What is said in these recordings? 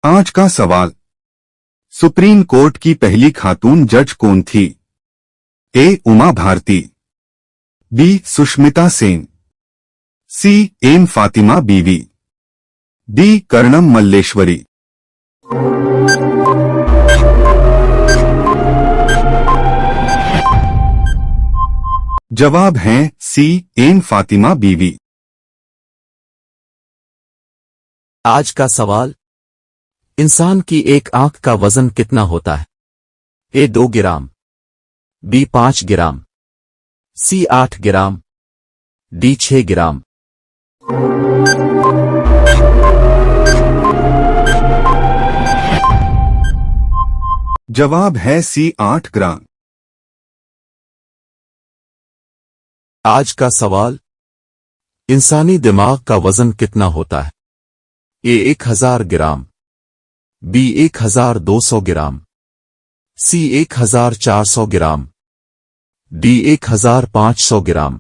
आज का सवाल। सुप्रीम कोर्ट की पहली खातून जज कौन थी? ए. उमा भारती, बी. सुष्मिता सेन, सी. एम फातिमा बीवी, डी. कर्णम मल्लेश्वरी। जवाब है सी. एम फातिमा बीवी। आज का सवाल। इंसान की एक आंख का वजन कितना होता है? ए 2 ग्राम, बी 5 ग्राम, सी 8 ग्राम, डी 6 ग्राम। जवाब है सी. 8 ग्राम। आज का सवाल। इंसानी दिमाग का वजन कितना होता है? ए 1000 ग्राम, बी 1200 ग्राम, सी 1400 ग्राम, डी 1500 ग्राम।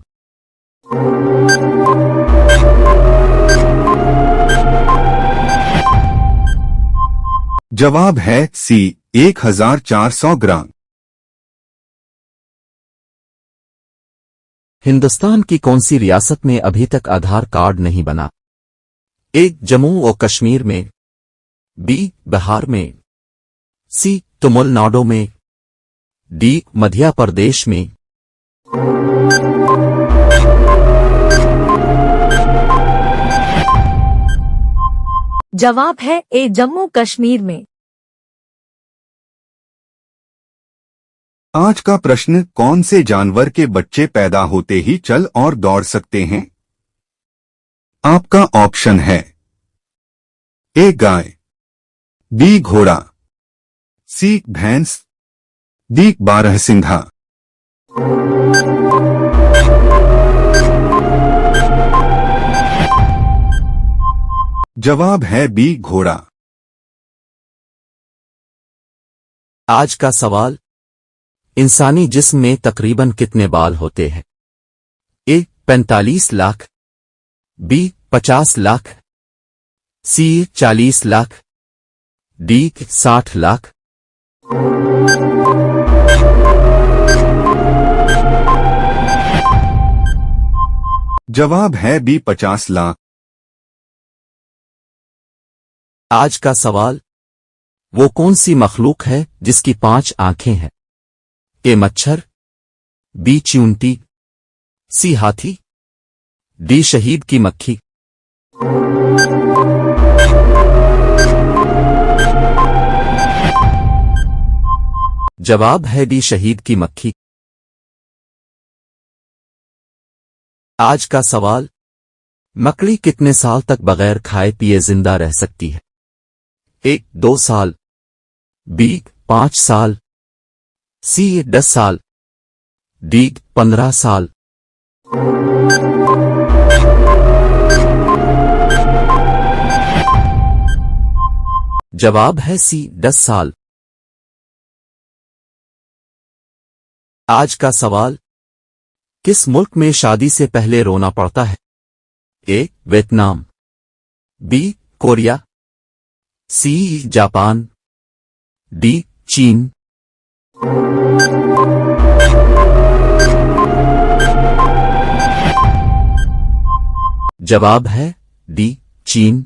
जवाब है सी. 1400 ग्राम। हिंदुस्तान की कौन सी रियासत में अभी तक आधार कार्ड नहीं बना? ए जम्मू और कश्मीर में, बी बिहार में, सी तमिलनाडु में, डी मध्य प्रदेश में। जवाब है ए जम्मू कश्मीर में। आज का प्रश्न। कौन से जानवर के बच्चे पैदा होते ही चल और दौड़ सकते हैं? आपका ऑप्शन है ए गाय, बी घोड़ा, सी भैंस, डी बारहसिंघा। जवाब है बी घोड़ा। आज का सवाल। इंसानी जिस्म में तकरीबन कितने बाल होते हैं? ए 45 लाख, बी 50 लाख, सी 40 लाख, डी 60 लाख। जवाब है बी 50 लाख। आज का सवाल। वो कौन सी मखलूक है जिसकी 5 आंखें हैं? ए मच्छर, बी चींटी, सी हाथी, डी शहीद की मक्खी। जवाब है डी शहीद की मक्खी। आज का सवाल। मकड़ी कितने साल तक बगैर खाए पिए जिंदा रह सकती है? ए 2 साल, बी 5 साल, सी 10 साल, डी 15 साल। जवाब है सी 10 साल। आज का सवाल। किस मुल्क में शादी से पहले रोना पड़ता है? A Vietnam, B Korea, C Japan, D चीन। जवाब है डी चीन।